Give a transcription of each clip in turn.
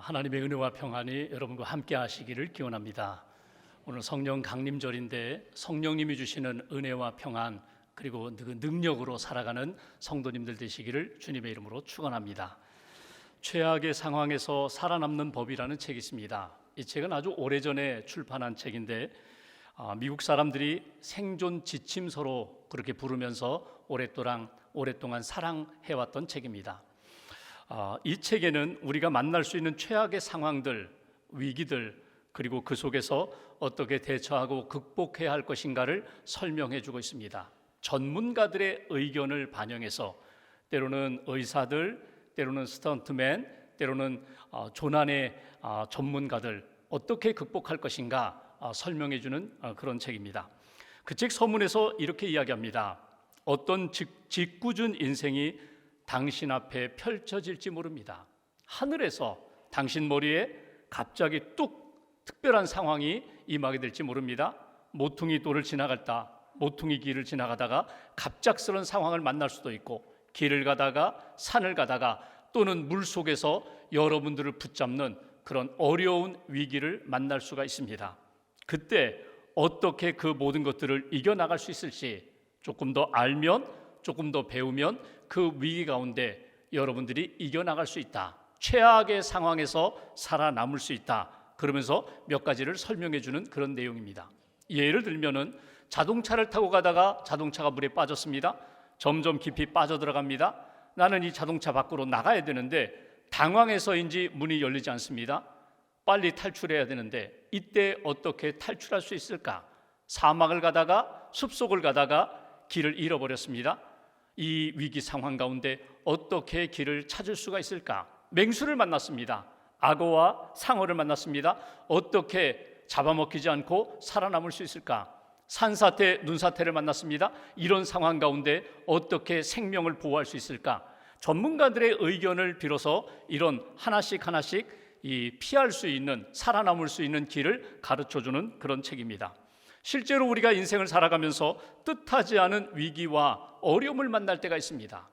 하나님의 은혜와 평안이 여러분과 함께 하시기를 기원합니다. 오늘 성령 강림절인데 성령님이 주시는 은혜와 평안 그리고 그 능력으로 살아가는 성도님들 되시기를 주님의 이름으로 축원합니다. 최악의 상황에서 살아남는 법이라는 책이 있습니다. 이 책은 아주 오래전에 출판한 책인데 미국 사람들이 생존 지침서로 그렇게 부르면서 오랫동안 사랑해왔던 책입니다. 이 책에는 우리가 만날 수 있는 최악의 상황들, 위기들 그리고 그 속에서 어떻게 대처하고 극복해야 할 것인가를 설명해 주고 있습니다. 전문가들의 의견을 반영해서 때로는 의사들, 때로는 스턴트맨, 때로는 조난의 전문가들 어떻게 극복할 것인가 설명해 주는 그런 책입니다. 그 책 서문에서 이렇게 이야기합니다. 어떤 짓궂은 인생이 당신 앞에 펼쳐질지 모릅니다. 하늘에서 당신 머리에 갑자기 뚝 특별한 상황이 임하게 될지 모릅니다. 모퉁이 돌을 지나갔다, 모퉁이 길을 지나가다가 갑작스러운 상황을 만날 수도 있고, 길을 가다가 산을 가다가 또는 물 속에서 여러분들을 붙잡는 그런 어려운 위기를 만날 수가 있습니다. 그때 어떻게 그 모든 것들을 이겨나갈 수 있을지 조금 더 알면, 조금 더 배우면 그 위기 가운데 여러분들이 이겨나갈 수 있다. 최악의 상황에서 살아남을 수 있다. 그러면서 몇 가지를 설명해 주는 그런 내용입니다. 예를 들면은 자동차를 타고 가다가 자동차가 물에 빠졌습니다. 점점 깊이 빠져들어갑니다. 나는 이 자동차 밖으로 나가야 되는데 당황해서인지 문이 열리지 않습니다. 빨리 탈출해야 되는데 이때 어떻게 탈출할 수 있을까? 사막을 가다가 숲속을 가다가 길을 잃어버렸습니다. 이 위기 상황 가운데 어떻게 길을 찾을 수가 있을까? 맹수를 만났습니다. 악어와 상어를 만났습니다. 어떻게 잡아먹히지 않고 살아남을 수 있을까? 산사태, 눈사태를 만났습니다. 이런 상황 가운데 어떻게 생명을 보호할 수 있을까? 전문가들의 의견을 빌어서 이런 하나씩 피할 수 있는, 살아남을 수 있는 길을 가르쳐주는 그런 책입니다. 실제로 우리가 인생을 살아가면서 뜻하지 않은 위기와 어려움을 만날 때가 있습니다.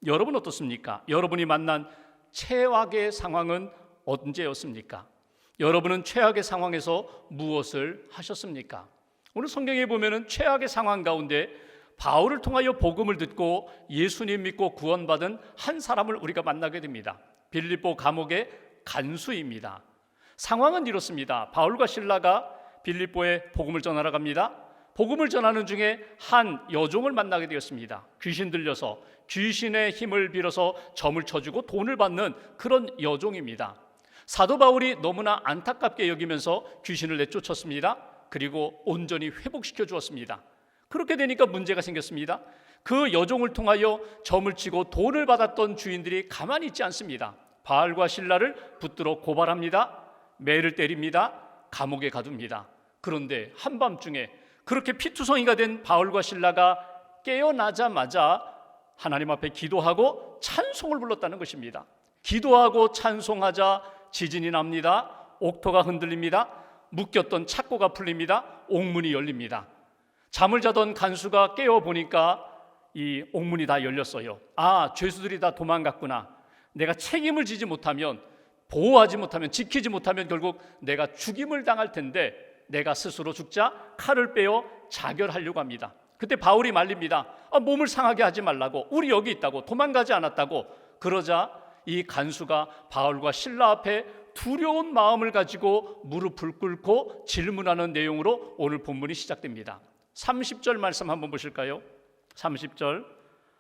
여러분 어떻습니까? 여러분이 만난 최악의 상황은 언제였습니까? 여러분은 최악의 상황에서 무엇을 하셨습니까? 오늘 성경에 보면은 최악의 상황 가운데 바울을 통하여 복음을 듣고 예수님 믿고 구원받은 한 사람을 우리가 만나게 됩니다. 빌립보 감옥의 간수입니다. 상황은 이렇습니다. 바울과 실라가 빌립보에 복음을 전하러 갑니다. 복음을 전하는 중에 한 여종을 만나게 되었습니다. 귀신 들려서 귀신의 힘을 빌어서 점을 쳐주고 돈을 받는 그런 여종입니다. 사도 바울이 너무나 안타깝게 여기면서 귀신을 내쫓았습니다. 그리고 온전히 회복시켜 주었습니다. 그렇게 되니까 문제가 생겼습니다. 그 여종을 통하여 점을 치고 돈을 받았던 주인들이 가만히 있지 않습니다. 바울과 실라를 붙들어 고발합니다. 매를 때립니다. 감옥에 가둡니다. 그런데 한밤중에 그렇게 피투성이가 된 바울과 실라가 깨어나자마자 하나님 앞에 기도하고 찬송을 불렀다는 것입니다. 기도하고 찬송하자 지진이 납니다. 옥토가 흔들립니다. 묶였던 착고가 풀립니다. 옥문이 열립니다. 잠을 자던 간수가 깨어보니까 이 옥문이 다 열렸어요. 죄수들이 다 도망갔구나. 내가 책임을 지지 못하면, 보호하지 못하면, 지키지 못하면 결국 내가 죽임을 당할 텐데 내가 스스로 죽자 칼을 빼어 자결하려고 합니다. 그때 바울이 말립니다. 몸을 상하게 하지 말라고, 우리 여기 있다고, 도망가지 않았다고. 그러자 이 간수가 바울과 실라 앞에 두려운 마음을 가지고 무릎을 꿇고 질문하는 내용으로 오늘 본문이 시작됩니다. 30절 말씀 한번 보실까요? 30절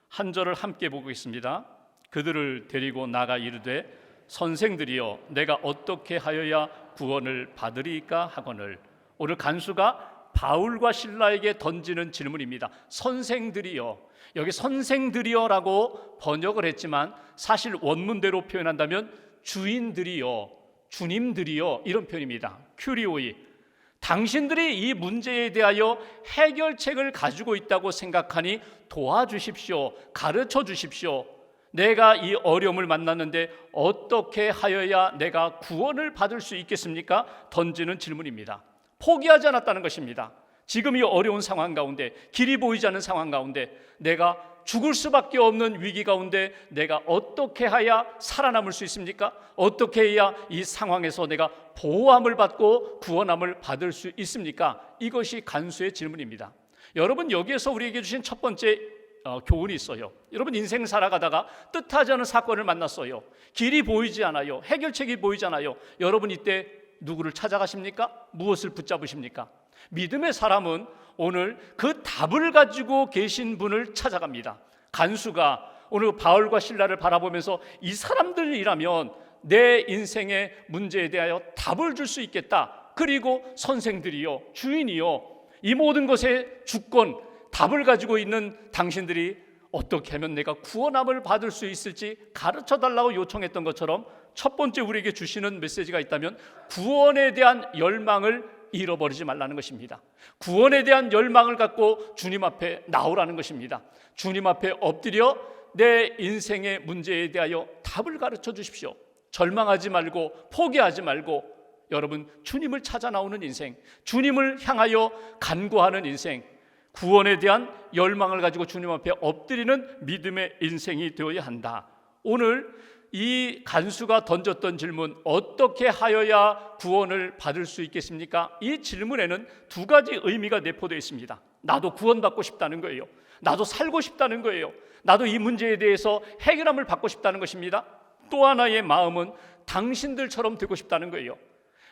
한 절을 함께 보고 있습니다. 그들을 데리고 나가 이르되 선생들이여 내가 어떻게 하여야 구원을 받으리까 하거늘. 오늘 간수가 바울과 실라에게 던지는 질문입니다. 선생들이여. 여기 선생들이여라고 번역을 했지만 사실 원문대로 표현한다면 주인들이여, 주님들이여 이런 표현입니다. 큐리오이. 당신들이 이 문제에 대하여 해결책을 가지고 있다고 생각하니 도와주십시오. 가르쳐 주십시오. 내가 이 어려움을 만났는데 어떻게 하여야 내가 구원을 받을 수 있겠습니까? 던지는 질문입니다. 포기하지 않았다는 것입니다. 지금 이 어려운 상황 가운데, 길이 보이지 않는 상황 가운데 내가 죽을 수밖에 없는 위기 가운데 내가 어떻게 해야 살아남을 수 있습니까? 어떻게 해야 이 상황에서 내가 보호함을 받고 구원함을 받을 수 있습니까? 이것이 간수의 질문입니다. 여러분, 여기에서 우리에게 주신 첫 번째 교훈이 있어요. 여러분, 인생 살아가다가 뜻하지 않은 사건을 만났어요. 길이 보이지 않아요. 해결책이 보이지 않아요. 여러분, 이때 누구를 찾아가십니까? 무엇을 붙잡으십니까? 믿음의 사람은 오늘 그 답을 가지고 계신 분을 찾아갑니다. 간수가 오늘 바울과 실라를 바라보면서 이 사람들이라면 내 인생의 문제에 대하여 답을 줄 수 있겠다. 그리고 선생들이요, 주인이요, 이 모든 것의 주권, 답을 가지고 있는 당신들이 어떻게 하면 내가 구원함을 받을 수 있을지 가르쳐달라고 요청했던 것처럼 첫 번째 우리에게 주시는 메시지가 있다면 구원에 대한 열망을 잃어버리지 말라는 것입니다. 구원에 대한 열망을 갖고 주님 앞에 나오라는 것입니다. 주님 앞에 엎드려 내 인생의 문제에 대하여 답을 가르쳐 주십시오. 절망하지 말고 포기하지 말고 여러분, 주님을 찾아 나오는 인생, 주님을 향하여 간구하는 인생, 구원에 대한 열망을 가지고 주님 앞에 엎드리는 믿음의 인생이 되어야 한다. 오늘 이 간수가 던졌던 질문, 어떻게 하여야 구원을 받을 수 있겠습니까? 이 질문에는 두 가지 의미가 내포되어 있습니다. 나도 구원받고 싶다는 거예요. 나도 살고 싶다는 거예요. 나도 이 문제에 대해서 해결함을 받고 싶다는 것입니다. 또 하나의 마음은 당신들처럼 되고 싶다는 거예요.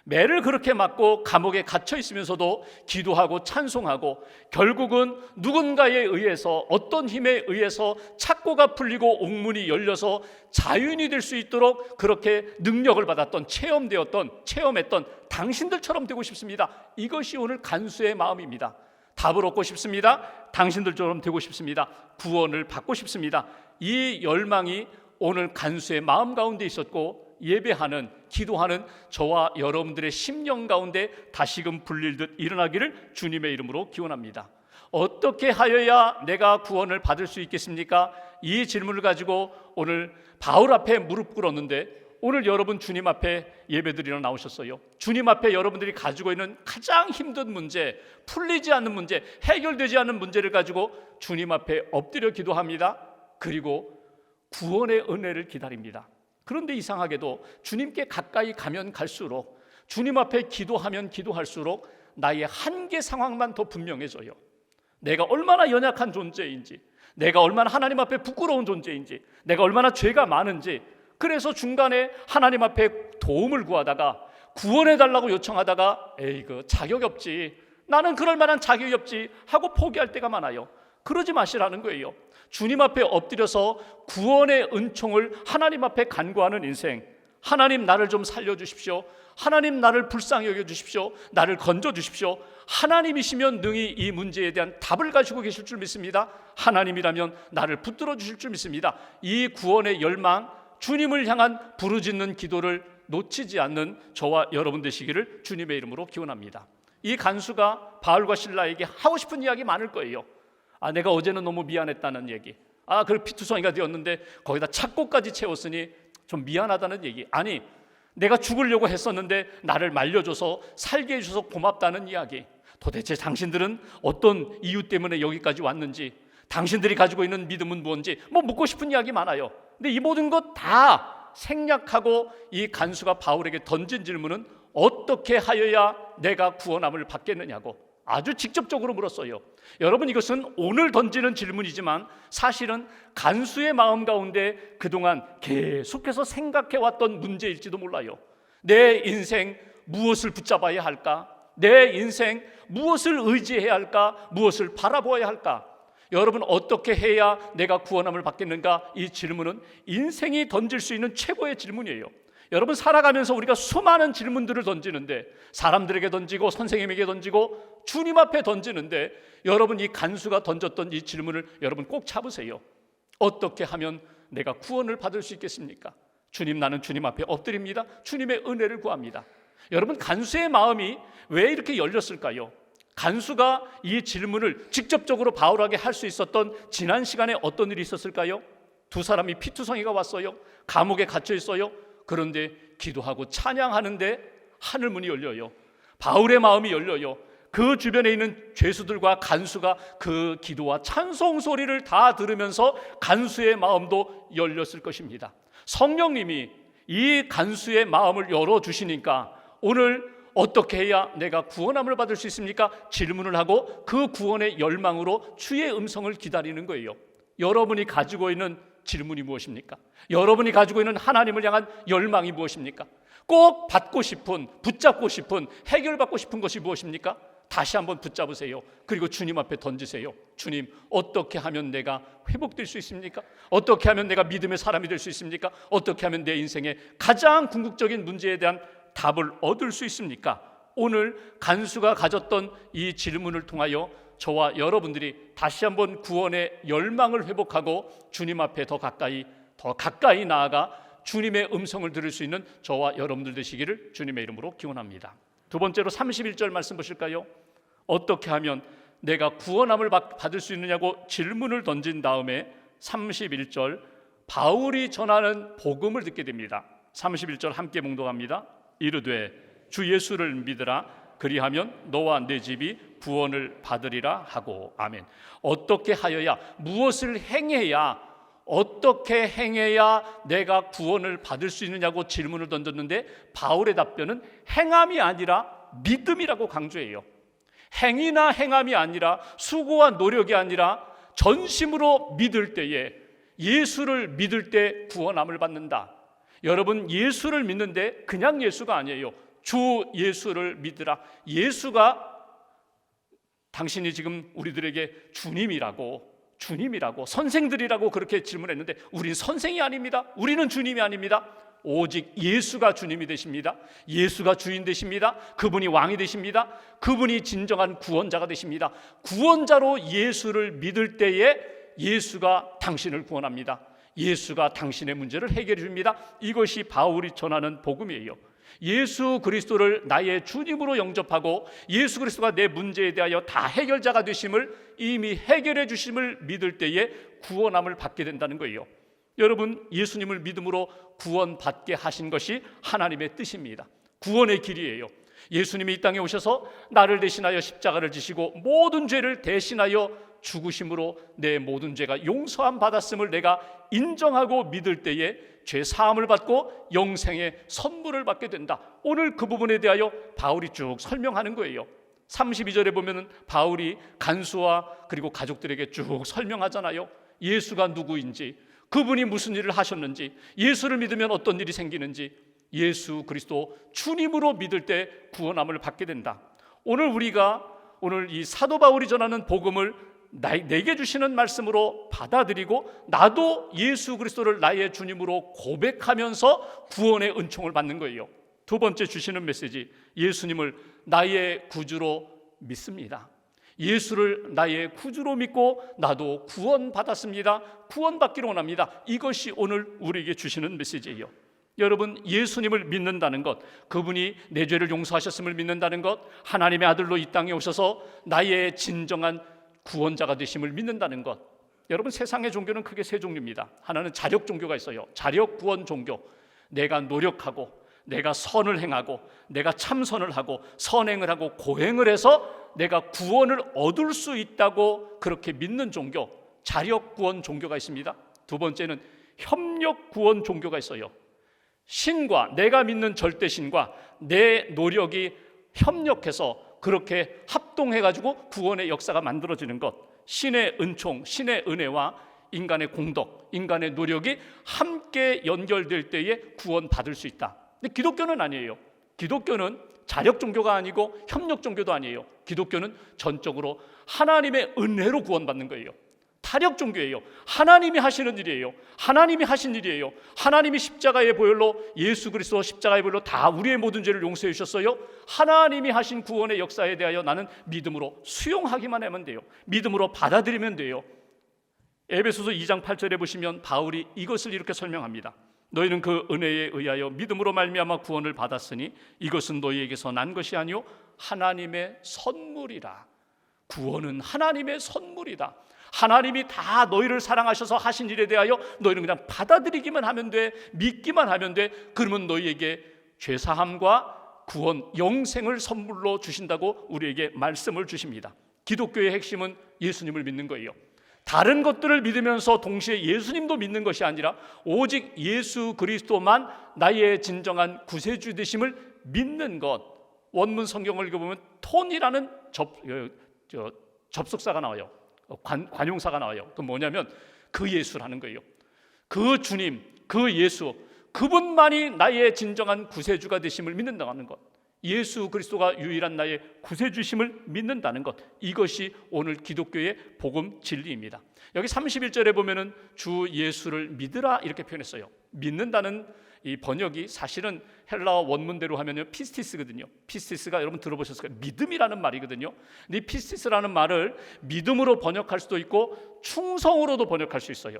매를 그렇게 맞고 감옥에 갇혀 있으면서도 기도하고 찬송하고 결국은 누군가에 의해서, 어떤 힘에 의해서 착고가 풀리고 옥문이 열려서 자유인이 될 수 있도록 그렇게 능력을 받았던, 체험했던 당신들처럼 되고 싶습니다. 이것이 오늘 간수의 마음입니다. 답을 얻고 싶습니다. 당신들처럼 되고 싶습니다. 구원을 받고 싶습니다. 이 열망이 오늘 간수의 마음 가운데 있었고, 예배하는, 기도하는 저와 여러분들의 심령 가운데 다시금 불릴 듯 일어나기를 주님의 이름으로 기원합니다. 어떻게 하여야 내가 구원을 받을 수 있겠습니까? 이 질문을 가지고 오늘 바울 앞에 무릎 꿇었는데, 오늘 여러분 주님 앞에 예배드리러 나오셨어요. 주님 앞에 여러분들이 가지고 있는 가장 힘든 문제, 풀리지 않는 문제, 해결되지 않는 문제를 가지고 주님 앞에 엎드려 기도합니다. 그리고 구원의 은혜를 기다립니다. 그런데 이상하게도 주님께 가까이 가면 갈수록, 주님 앞에 기도하면 기도할수록 나의 한계 상황만 더 분명해져요. 내가 얼마나 연약한 존재인지, 내가 얼마나 하나님 앞에 부끄러운 존재인지, 내가 얼마나 죄가 많은지. 그래서 중간에 하나님 앞에 도움을 구하다가, 구원해달라고 요청하다가 자격이 없지, 나는 그럴 만한 자격이 없지 하고 포기할 때가 많아요. 그러지 마시라는 거예요. 주님 앞에 엎드려서 구원의 은총을 하나님 앞에 간구하는 인생. 하나님, 나를 좀 살려주십시오. 하나님, 나를 불쌍히 여겨주십시오. 나를 건져주십시오. 하나님이시면 능히 이 문제에 대한 답을 가지고 계실 줄 믿습니다. 하나님이라면 나를 붙들어 주실 줄 믿습니다. 이 구원의 열망, 주님을 향한 부르짖는 기도를 놓치지 않는 저와 여러분 되시기를 주님의 이름으로 기원합니다. 이 간수가 바울과 실라에게 하고 싶은 이야기 많을 거예요. 내가 어제는 너무 미안했다는 얘기, 그 피투성이가 되었는데 거기다 착고까지 채웠으니 좀 미안하다는 얘기, 아니 내가 죽으려고 했었는데 나를 말려줘서 살게 해줘서 고맙다는 이야기. 도대체 당신들은 어떤 이유 때문에 여기까지 왔는지, 당신들이 가지고 있는 믿음은 무엇인지 묻고 싶은 이야기 많아요. 근데 이 모든 것 다 생략하고 이 간수가 바울에게 던진 질문은 어떻게 하여야 내가 구원함을 받겠느냐고 아주 직접적으로 물었어요. 여러분, 이것은 오늘 던지는 질문이지만 사실은 간수의 마음 가운데 그동안 계속해서 생각해왔던 문제일지도 몰라요. 내 인생 무엇을 붙잡아야 할까? 내 인생 무엇을 의지해야 할까? 무엇을 바라보아야 할까? 여러분, 어떻게 해야 내가 구원함을 받겠는가? 이 질문은 인생이 던질 수 있는 최고의 질문이에요. 여러분, 살아가면서 우리가 수많은 질문들을 던지는데, 사람들에게 던지고 선생님에게 던지고 주님 앞에 던지는데, 여러분 이 간수가 던졌던 이 질문을 여러분 꼭 잡으세요. 어떻게 하면 내가 구원을 받을 수 있겠습니까? 주님, 나는 주님 앞에 엎드립니다. 주님의 은혜를 구합니다. 여러분, 간수의 마음이 왜 이렇게 열렸을까요? 간수가 이 질문을 직접적으로 바울에게 할 수 있었던 지난 시간에 어떤 일이 있었을까요? 두 사람이 피투성이가 왔어요. 감옥에 갇혀 있어요. 그런데 기도하고 찬양하는데 하늘문이 열려요. 바울의 마음이 열려요. 그 주변에 있는 죄수들과 간수가 그 기도와 찬송 소리를 다 들으면서 간수의 마음도 열렸을 것입니다. 성령님이 이 간수의 마음을 열어주시니까 오늘 어떻게 해야 내가 구원함을 받을 수 있습니까? 질문을 하고 그 구원의 열망으로 주의 음성을 기다리는 거예요. 여러분이 가지고 있는 질문이 무엇입니까? 여러분이 가지고 있는 하나님을 향한 열망이 무엇입니까? 꼭 받고 싶은, 붙잡고 싶은, 해결받고 싶은 것이 무엇입니까? 다시 한번 붙잡으세요. 그리고 주님 앞에 던지세요. 주님, 어떻게 하면 내가 회복될 수 있습니까? 어떻게 하면 내가 믿음의 사람이 될 수 있습니까? 어떻게 하면 내 인생의 가장 궁극적인 문제에 대한 답을 얻을 수 있습니까? 오늘 간수가 가졌던 이 질문을 통하여 저와 여러분들이 다시 한번 구원의 열망을 회복하고 주님 앞에 더 가까이 나아가 주님의 음성을 들을 수 있는 저와 여러분들 되시기를 주님의 이름으로 기원합니다. 두 번째로 31절 말씀 보실까요? 어떻게 하면 내가 구원함을 받을 수 있느냐고 질문을 던진 다음에 31절 바울이 전하는 복음을 듣게 됩니다. 31절 함께 봉독합니다. 이르되 주 예수를 믿으라 그리하면 너와 내 집이 구원을 받으리라 하고. 아멘. 어떻게 하여야, 무엇을 행해야, 어떻게 행해야 내가 구원을 받을 수 있느냐고 질문을 던졌는데 바울의 답변은 행함이 아니라 믿음이라고 강조해요. 행위나 행함이 아니라, 수고와 노력이 아니라 전심으로 믿을 때에, 예수를 믿을 때 구원함을 받는다. 여러분, 예수를 믿는데 그냥 예수가 아니에요. 주 예수를 믿으라. 예수가 당신이 지금 우리들에게 주님이라고 선생들이라고 그렇게 질문했는데 우린 선생이 아닙니다. 우리는 주님이 아닙니다. 오직 예수가 주님이 되십니다. 예수가 주인 되십니다. 그분이 왕이 되십니다. 그분이 진정한 구원자가 되십니다. 구원자로 예수를 믿을 때에 예수가 당신을 구원합니다. 예수가 당신의 문제를 해결해 줍니다. 이것이 바울이 전하는 복음이에요. 예수 그리스도를 나의 주님으로 영접하고 예수 그리스도가 내 문제에 대하여 다 해결자가 되심을, 이미 해결해 주심을 믿을 때에 구원함을 받게 된다는 거예요. 여러분, 예수님을 믿음으로 구원받게 하신 것이 하나님의 뜻입니다. 구원의 길이에요. 예수님이 이 땅에 오셔서 나를 대신하여 십자가를 지시고 모든 죄를 대신하여 죽으심으로 내 모든 죄가 용서함 받았음을 내가 인정하고 믿을 때에 죄 사함을 받고 영생의 선물을 받게 된다. 오늘 그 부분에 대하여 바울이 쭉 설명하는 거예요. 32절에 보면은 바울이 간수와 그리고 가족들에게 쭉 설명하잖아요. 예수가 누구인지, 그분이 무슨 일을 하셨는지, 예수를 믿으면 어떤 일이 생기는지, 예수 그리스도 주님으로 믿을 때 구원함을 받게 된다. 오늘 이 사도 바울이 전하는 복음을 내게 주시는 말씀으로 받아들이고 나도 예수 그리스도를 나의 주님으로 고백하면서 구원의 은총을 받는 거예요. 두 번째 주시는 메시지, 예수님을 나의 구주로 믿습니다. 예수를 나의 구주로 믿고 나도 구원받았습니다. 구원받기를 원합니다. 이것이 오늘 우리에게 주시는 메시지예요. 여러분, 예수님을 믿는다는 것, 그분이 내 죄를 용서하셨음을 믿는다는 것, 하나님의 아들로 이 땅에 오셔서 나의 진정한 구원자가 되심을 믿는다는 것. 여러분, 세상의 종교는 크게 세 종류입니다. 하나는 자력 종교가 있어요. 자력 구원 종교. 내가 노력하고 내가 선을 행하고 내가 참선을 하고 선행을 하고 고행을 해서 내가 구원을 얻을 수 있다고 그렇게 믿는 종교, 자력 구원 종교가 있습니다. 두 번째는 협력 구원 종교가 있어요. 신과, 내가 믿는 절대신과 내 노력이 협력해서 그렇게 합동해가지고 구원의 역사가 만들어지는 것, 신의 은총, 신의 은혜와 인간의 공덕, 인간의 노력이 함께 연결될 때에 구원받을 수 있다. 근데 기독교는 아니에요. 기독교는 자력 종교가 아니고 협력 종교도 아니에요. 기독교는 전적으로 하나님의 은혜로 구원받는 거예요. 타력 종교예요. 하나님이 하시는 일이에요. 하나님이 하신 일이에요. 하나님이 십자가의 보혈로, 예수 그리스도 십자가의 보혈로 다 우리의 모든 죄를 용서해 주셨어요. 하나님이 하신 구원의 역사에 대하여 나는 믿음으로 수용하기만 하면 돼요. 믿음으로 받아들이면 돼요. 에베소서 2장 8절에 보시면 바울이 이것을 이렇게 설명합니다. 너희는 그 은혜에 의하여 믿음으로 말미암아 구원을 받았으니 이것은 너희에게서 난 것이 아니요 하나님의 선물이라. 구원은 하나님의 선물이다. 하나님이 다 너희를 사랑하셔서 하신 일에 대하여 너희는 그냥 받아들이기만 하면 돼, 믿기만 하면 돼. 그러면 너희에게 죄사함과 구원, 영생을 선물로 주신다고 우리에게 말씀을 주십니다. 기독교의 핵심은 예수님을 믿는 거예요. 다른 것들을 믿으면서 동시에 예수님도 믿는 것이 아니라 오직 예수 그리스도만 나의 진정한 구세주 되심을 믿는 것. 원문 성경을 읽어보면 톤이라는 접속사가 나와요. 관용사가 나와요. 그 뭐냐면 그 예수라는 거예요. 그 주님, 그 예수, 그분만이 나의 진정한 구세주가 되심을 믿는다는 것. 예수 그리스도가 유일한 나의 구세주심을 믿는다는 것. 이것이 오늘 기독교의 복음 진리입니다. 여기 31절에 보면은 주 예수를 믿으라 이렇게 표현했어요. 믿는다는 이 번역이 사실은 헬라어 원문대로 하면요 피스티스거든요. 피스티스가 여러분 들어보셨을 거예요. 믿음이라는 말이거든요. 근데 이 피스티스라는 말을 믿음으로 번역할 수도 있고 충성으로도 번역할 수 있어요.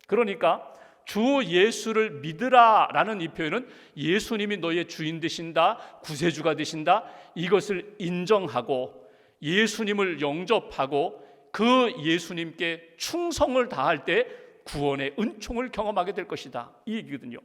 그러니까 주 예수를 믿으라라는 이 표현은 예수님이 너의 주인 되신다, 구세주가 되신다, 이것을 인정하고 예수님을 영접하고 그 예수님께 충성을 다할 때 구원의 은총을 경험하게 될 것이다, 이 얘기거든요.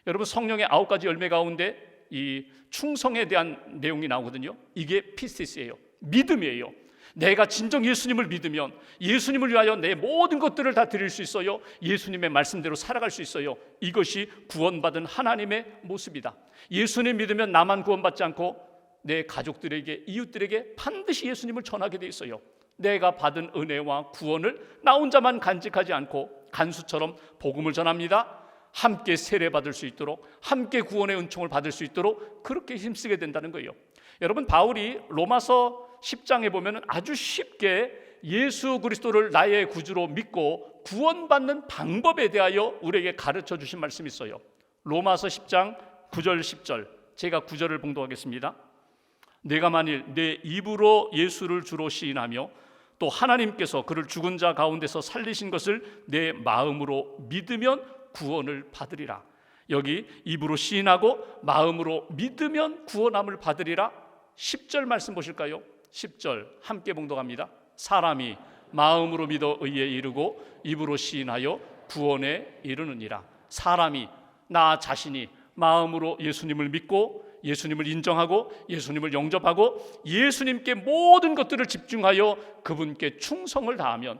여러분, 성령의 9가지 열매 가운데 이 충성에 대한 내용이 나오거든요. 이게 피스티스예요. 믿음이에요. 내가 진정 예수님을 믿으면 예수님을 위하여 내 모든 것들을 다 드릴 수 있어요. 예수님의 말씀대로 살아갈 수 있어요. 이것이 구원받은 하나님의 모습이다. 예수님 믿으면 나만 구원받지 않고 내 가족들에게, 이웃들에게 반드시 예수님을 전하게 돼 있어요. 내가 받은 은혜와 구원을 나 혼자만 간직하지 않고 간수처럼 복음을 전합니다. 함께 세례받을 수 있도록, 함께 구원의 은총을 받을 수 있도록 그렇게 힘쓰게 된다는 거예요. 여러분, 바울이 로마서 10장에 보면 아주 쉽게 예수 그리스도를 나의 구주로 믿고 구원받는 방법에 대하여 우리에게 가르쳐 주신 말씀이 있어요. 로마서 10장 9절 10절, 제가 9절을 봉독하겠습니다. 내가 만일 내 입으로 예수를 주로 시인하며 또 하나님께서 그를 죽은 자 가운데서 살리신 것을 내 마음으로 믿으면 구원을 받으리라. 여기 입으로 시인하고 마음으로 믿으면 구원함을 받으리라. 10절 말씀 보실까요? 10절 함께 봉독합니다. 사람이 마음으로 믿어 의에 이르고 입으로 시인하여 구원에 이르느니라. 사람이, 나 자신이 마음으로 예수님을 믿고 예수님을 인정하고 예수님을 영접하고 예수님께 모든 것들을 집중하여 그분께 충성을 다하면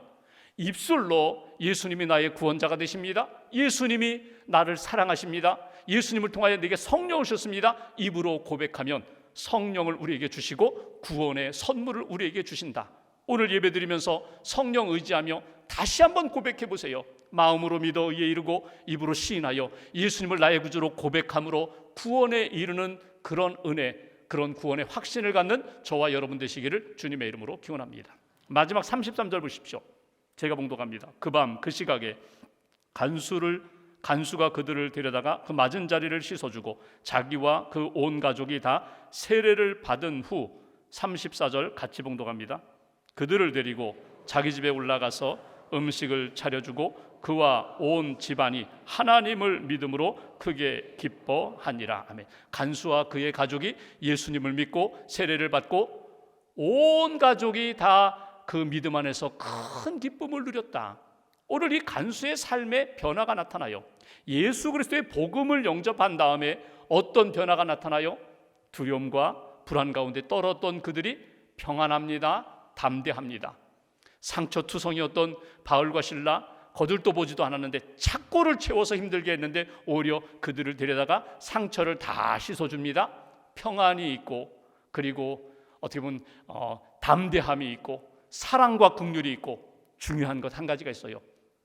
입술로 예수님이 나의 구원자가 되십니다. 예수님이 나를 사랑하십니다. 예수님을 통하여 내게 성령을 주셨습니다. 입으로 고백하면 성령을 우리에게 주시고 구원의 선물을 우리에게 주신다. 오늘 예배드리면서 성령 의지하며 다시 한번 고백해 보세요. 마음으로 믿어 의에 이르고 입으로 시인하여 예수님을 나의 구주로 고백함으로 구원에 이르는 그런 은혜, 그런 구원의 확신을 갖는 저와 여러분 되시기를 주님의 이름으로 기원합니다. 마지막 33절 보십시오. 제가 봉독합니다. 그 밤 그 시각에 간수가 그들을 데려다가 그 맞은 자리를 씻어주고 자기와 그 온 가족이 다 세례를 받은 후 34절 같이 봉독합니다. 그들을 데리고 자기 집에 올라가서 음식을 차려주고 그와 온 집안이 하나님을 믿음으로 크게 기뻐하니라. 아멘. 간수와 그의 가족이 예수님을 믿고 세례를 받고 온 가족이 다 그 믿음 안에서 큰 기쁨을 누렸다. 오늘 이 간수의 삶에 변화가 나타나요. 예수 그리스도의 복음을 영접한 다음에 어떤 변화가 나타나요? 두려움과 불안 가운데 떨었던 그들이 평안합니다. 담대합니다. 상처투성이었던 바울과 실라 거들떠 보지도 않았는데 착고를 채워서 힘들게 했는데 오히려 그들을 데려다가 상처를 다 씻어줍니다. 평안이 있고 그리고 어떻게 보면 담대함이 있고 사랑과 긍휼이 있고 중요한 것 한 가지가 있어요.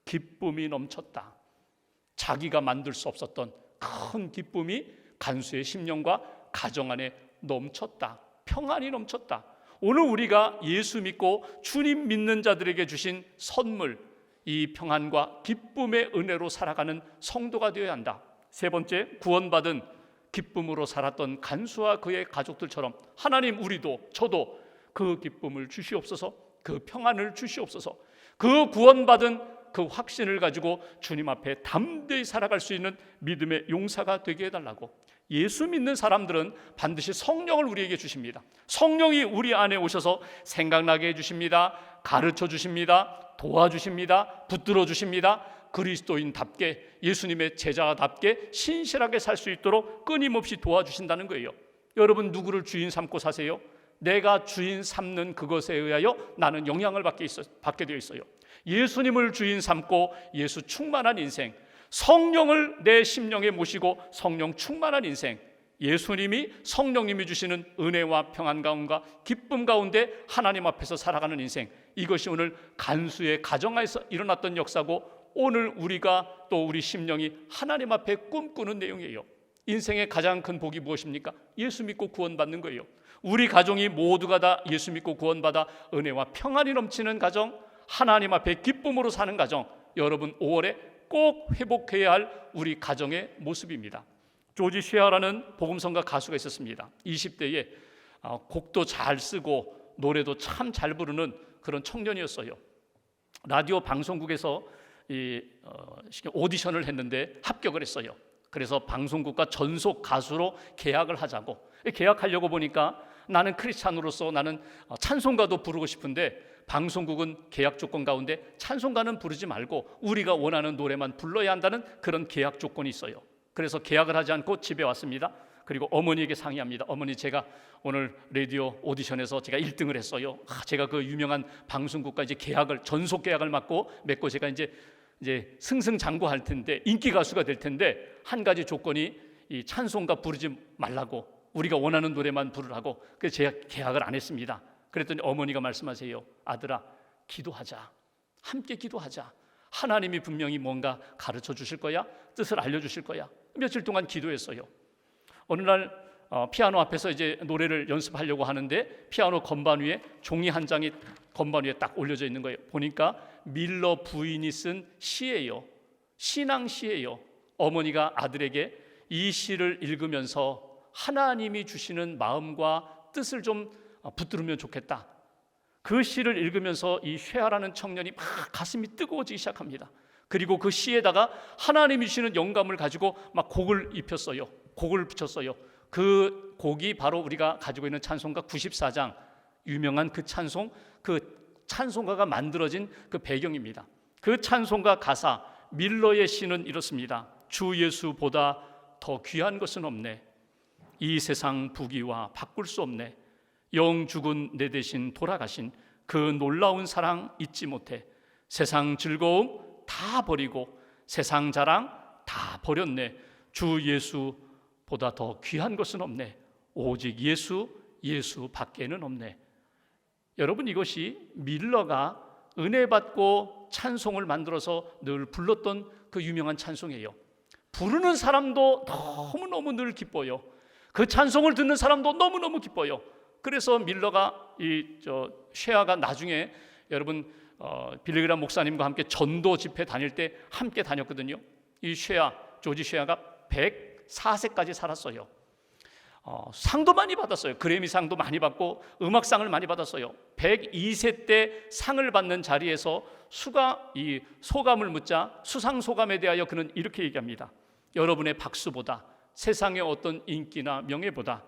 기쁨이 넘쳤다. 자기가 만들 수 없었던 큰 기쁨이 간수의 심령과 가정 안에 넘쳤다. 평안이 넘쳤다. 오늘 우리가 예수 믿고 주님 믿는 자들에게 주신 선물, 이 평안과 기쁨의 은혜로 살아가는 성도가 되어야 한다. 세 번째, 구원받은 기쁨으로 살았던 간수와 그의 가족들처럼 하나님, 우리도 저도 그 기쁨을 주시옵소서. 그 평안을 주시옵소서. 그 구원받은 그 확신을 가지고 주님 앞에 담대히 살아갈 수 있는 믿음의 용사가 되게 해달라고. 예수 믿는 사람들은 반드시 성령을 우리에게 주십니다. 성령이 우리 안에 오셔서 생각나게 해주십니다. 가르쳐 주십니다. 도와주십니다. 붙들어 주십니다. 그리스도인답게, 예수님의 제자답게 신실하게 살 수 있도록 끊임없이 도와주신다는 거예요. 여러분 누구를 주인 삼고 사세요? 내가 주인 삼는 그것에 의하여 나는 영향을 받게 되어 있어요. 예수님을 주인 삼고 예수 충만한 인생, 성령을 내 심령에 모시고 성령 충만한 인생, 예수님이 성령님이 주시는 은혜와 평안 가운데 기쁨 가운데 하나님 앞에서 살아가는 인생, 이것이 오늘 간수의 가정에서 일어났던 역사고 오늘 우리가 또 우리 심령이 하나님 앞에 꿈꾸는 내용이에요. 인생의 가장 큰 복이 무엇입니까? 예수 믿고 구원받는 거예요. 우리 가정이 모두가 다 예수 믿고 구원받아 은혜와 평안이 넘치는 가정, 하나님 앞에 기쁨으로 사는 가정, 여러분 5월에 꼭 회복해야 할 우리 가정의 모습입니다. 조지 쉐아라는 복음성가 가수가 있었습니다. 20대에 곡도 잘 쓰고 노래도 참 잘 부르는 그런 청년이었어요. 라디오 방송국에서 오디션을 했는데 합격을 했어요. 그래서 방송국과 전속 가수로 계약을 하자고, 계약하려고 보니까 나는 크리스찬으로서 나는 찬송가도 부르고 싶은데 방송국은 계약 조건 가운데 찬송가는 부르지 말고 우리가 원하는 노래만 불러야 한다는 그런 계약 조건이 있어요. 그래서 계약을 하지 않고 집에 왔습니다. 그리고 어머니에게 상의합니다. 어머니, 제가 오늘 라디오 오디션에서 제가 1등을 했어요. 제가 그 유명한 방송국과 이제 전속 계약을 맺고 제가 이제 승승장구할 텐데, 인기 가수가 될 텐데, 한 가지 조건이 이 찬송가 부르지 말라고, 우리가 원하는 노래만 부르라고. 그래서 제가 계약을 안 했습니다. 그랬더니 어머니가 말씀하세요. 아들아, 기도하자. 함께 기도하자. 하나님이 분명히 뭔가 가르쳐 주실 거야. 뜻을 알려주실 거야. 며칠 동안 기도했어요. 어느 날 피아노 앞에서 이제 노래를 연습하려고 하는데 피아노 건반 위에 종이 한 장이 건반 위에 딱 올려져 있는 거예요. 보니까 밀러 부인이 쓴 시예요. 신앙시예요. 어머니가 아들에게 이 시를 읽으면서 하나님이 주시는 마음과 뜻을 좀 붙들으면 좋겠다. 그 시를 읽으면서 이 쉐아라는 청년이 막 가슴이 뜨거워지기 시작합니다. 그리고 그 시에다가 하나님이 주시는 영감을 가지고 막 곡을 입혔어요. 곡을 붙였어요. 그 곡이 바로 우리가 가지고 있는 찬송가 94장, 유명한 그 찬송가가 만들어진 그 배경입니다. 그 찬송가 가사, 밀러의 시는 이렇습니다. 주 예수보다 더 귀한 것은 없네. 이 세상 부귀와 바꿀 수 없네. 영 죽은 내 대신 돌아가신 그 놀라운 사랑 잊지 못해. 세상 즐거움 다 버리고 세상 자랑 다 버렸네. 주 예수보다 더 귀한 것은 없네. 오직 예수 밖에는 없네. 여러분, 이것이 밀러가 은혜 받고 찬송을 만들어서 늘 불렀던 그 유명한 찬송이에요. 부르는 사람도 너무너무 늘 기뻐요. 그 찬송을 듣는 사람도 너무너무 기뻐요. 그래서 밀러가 쉐아가 나중에 여러분 빌리그람 목사님과 함께 전도 집회 다닐 때 함께 다녔거든요. 이 조지 쉐아가 104세까지 살았어요. 상도 많이 받았어요. 그래미상도 많이 받고 음악상을 많이 받았어요. 102세 때 상을 받는 자리에서 이 소감을 묻자 수상 소감에 대하여 그는 이렇게 얘기합니다. 여러분의 박수보다 세상의 어떤 인기나 명예보다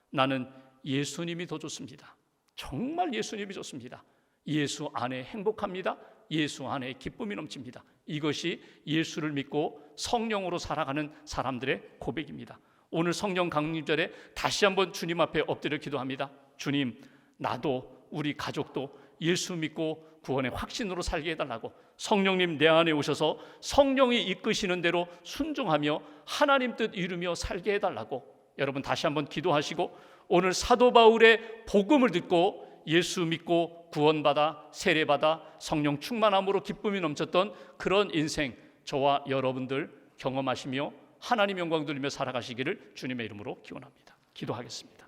나는 예수님이 더 좋습니다. 정말 예수님이 좋습니다. 예수 안에 행복합니다. 예수 안에 기쁨이 넘칩니다. 이것이 예수를 믿고 성령으로 살아가는 사람들의 고백입니다. 오늘 성령 강림절에 다시 한번 주님 앞에 엎드려 기도합니다. 주님, 나도 우리 가족도 예수 믿고 구원의 확신으로 살게 해달라고. 성령님 내 안에 오셔서 성령이 이끄시는 대로 순종하며 하나님 뜻 이루며 살게 해달라고. 여러분 다시 한번 기도하시고 오늘 사도 바울의 복음을 듣고 예수 믿고 구원받아 세례받아 성령 충만함으로 기쁨이 넘쳤던 그런 인생 저와 여러분들 경험하시며 하나님 영광 돌리며 살아가시기를 주님의 이름으로 기원합니다. 기도하겠습니다.